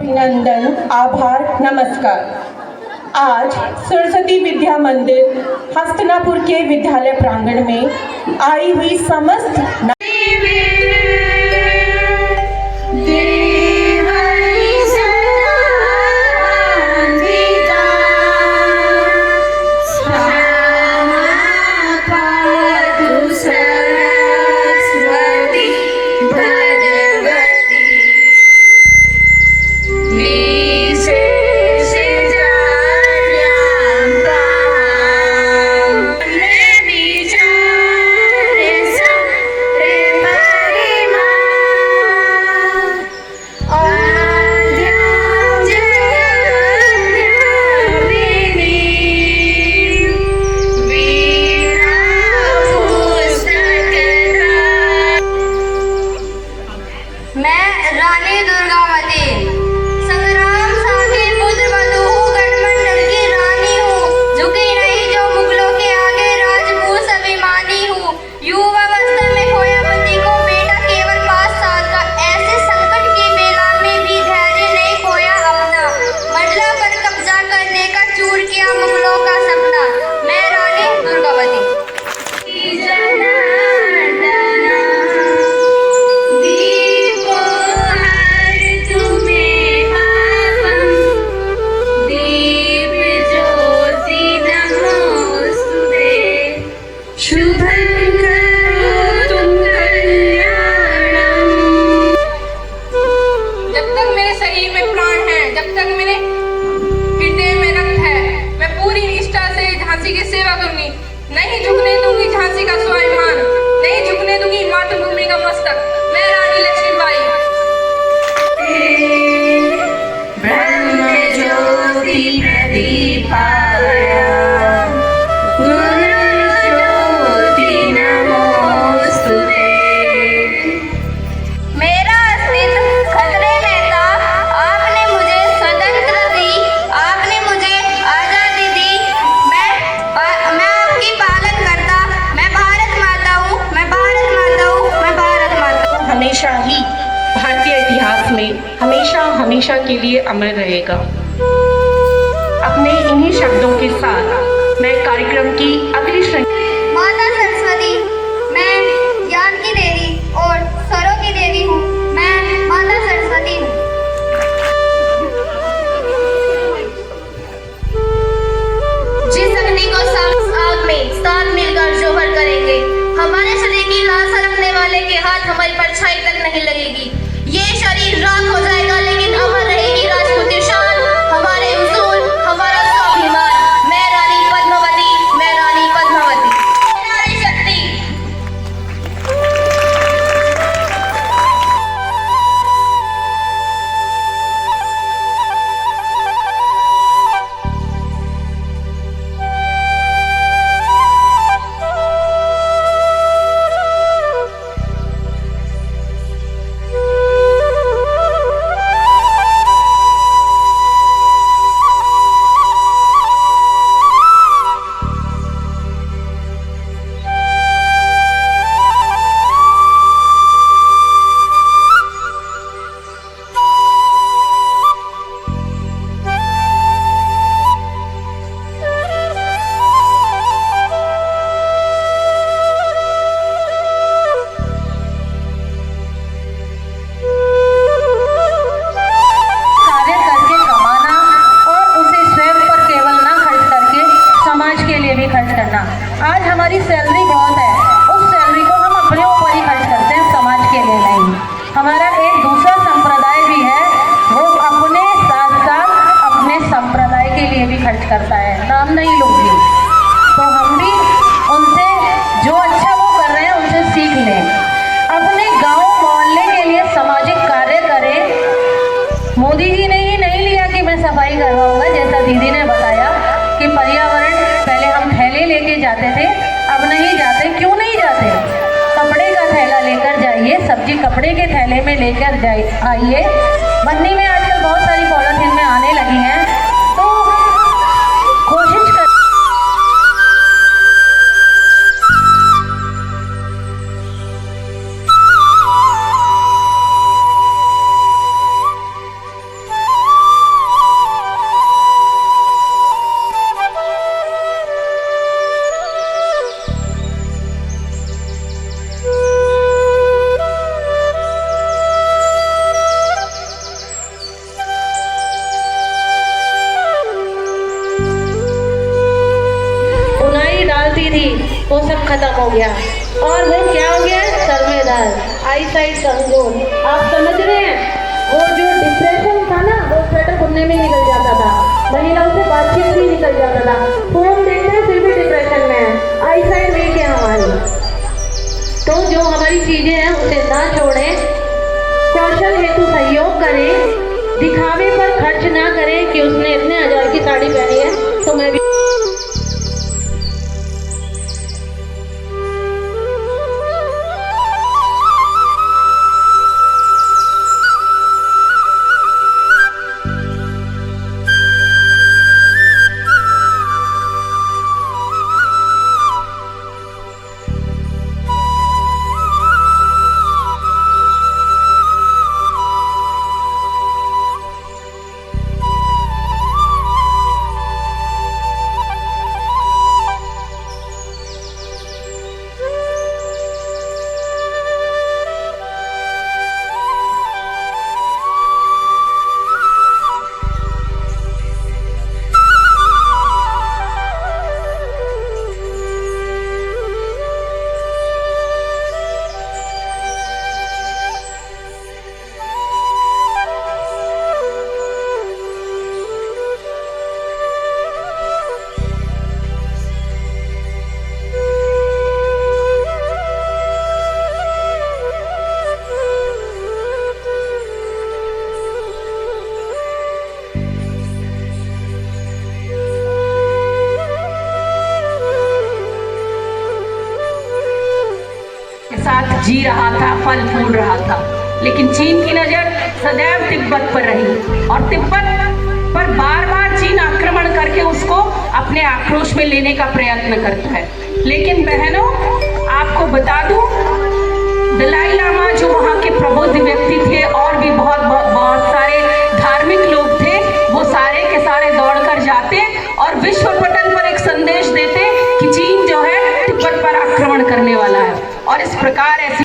अभिनंदन, आभार, नमस्कार। आज सरस्वती विद्या मंदिर हस्तिनापुर के विद्यालय प्रांगण में आई हुई समस्त नहीं झुकने दूंगी झांसी का स्वाभिमान, नहीं झुकने दूंगी मातृभूमि का मस्तक। मैं रानी लक्ष्मीबाई। ब्रह्म ज्योति प्रदीपाय ज्योति नमोस्तुते। मेरा अस्तित्व खतरे में था, आपने मुझे स्वतंत्रता दी, आपने मुझे आजादी दी। मैं आपकी पालन करता। मैं भारत माता हूँ, मैं भारत माता हूँ, मैं भारत माता हूँ। हमेशा ही भारतीय इतिहास में हमेशा हमेशा के लिए अमर रहेगा। अपने इन्हीं शब्दों के साथ मैं कार्यक्रम की अगली माता सरस्वती, मैं ज्ञान की देवी और स्वरों की देवी हूँ। मैं माता सरस्वती हूँ। जिस अग्नि को आग में साथ मिलकर जोहर करेंगे, हमारे शरीर की लाशा रखने वाले के हाथ हमारी परछाई तक नहीं लगेगी। ये शरीर राख हो जाएगा, लेकिन अमर रहेगी राजपूती शान, हमारे उसूल, हमारा स्वाभिमान। मैं रानी पद्मावती, मैं रानी पद्मावती। नारी शक्ति। आज हमारी सैलरी बहुत है, उस सैलरी को हम अपने ऊपर ही खर्च करते हैं, समाज के लिए नहीं। हमारा एक दूसरा संप्रदाय भी है, वो अपने साथ साथ अपने संप्रदाय के लिए भी खर्च करता है। नाम नहीं लूँगी, तो हम भी उनसे जो अच्छा वो कर रहे हैं उनसे सीख लें। अपने गांव मोहल्ले के लिए सामाजिक कार्य करें। मोदी जी ने ही नहीं लिया कि मैं सफाई करवाऊंगा, जैसा दीदी ने बताया कि पर्यावरण पहले हम थैले लेके जाते थे, अब नहीं जाते। क्यों नहीं जाते? कपड़े का थैला लेकर जाइए, सब्जी कपड़े के थैले में लेकर आइए। बन्नी में आजकल बहुत सारी पॉलिथीन में आने लगी हैं, तो कोशिश कर। थी वो सब खत्म हो गया। और वो क्या हो गया? सर में दर्द, आई साइड कमजोर। आप समझ रहे हैं? वो जो डिप्रेशन था ना, वो स्वेटर बुनने में निकल जाता था, महिलाओं से बातचीत भी निकल जाता था। फोन देखते हैं फिर भी डिप्रेशन में है, आई साइड वीक है हमारी। तो जो हमारी चीजें हैं उसे ना छोड़ें, कौशल हेतु सहयोग करें, दिखावे पर खर्च ना करें कि उसने इतने हजार की साड़ी पहनी है तो मैं भी। साथ जी रहा था, फल फूल रहा था, लेकिन चीन की नजर सदैव तिब्बत पर रही और तिब्बत पर बार बार चीन आक्रमण करके उसको अपने आक्रोश में लेने का प्रयत्न करता है। लेकिन बहनों, आपको बता दूं, दलाई लामा जो वहाँ के प्रबुद्ध व्यक्ति थे और भी बहुत सारे धार्मिक लोग थे, वो सारे के सारे दौड़कर जाते और विश्व पटल पर एक संदेश देते कि चीन जो है तिब्बत पर आक्रमण करने वाला है। और इस प्रकार ऐसी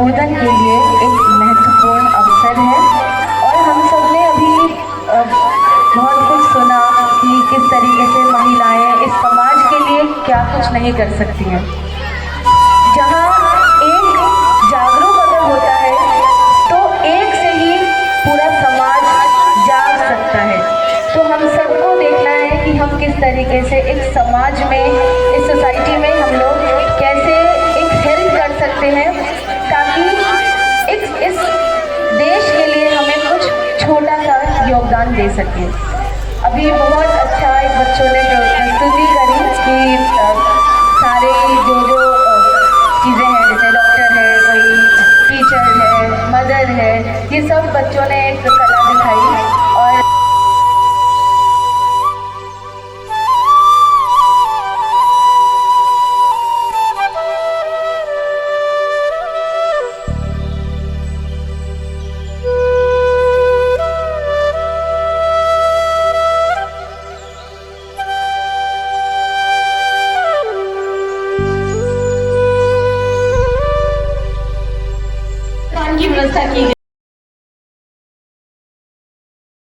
संबोधन के लिए एक महत्वपूर्ण अवसर है और हम सब ने अभी बहुत कुछ सुना कि किस तरीके से महिलाएं इस समाज के लिए क्या कुछ नहीं कर सकती हैं। जहाँ एक जागरूक अगर होता है तो एक से ही पूरा समाज जाग सकता है। तो हम सबको देखना है कि हम किस तरीके से एक समाज में, इस सोसाइटी में हम लोग कैसे एक हेल्प कर सकते हैं ताकि इस देश के लिए हमें कुछ छोटा सा योगदान दे सकें। अभी बहुत अच्छा एक बच्चों ने प्रस्तुति करी कि सारे जो चीज़ें हैं, जैसे डॉक्टर है, कोई टीचर है, मदर है, ये सब बच्चों ने एक कला दिखाई। और की व्यवस्था की गई।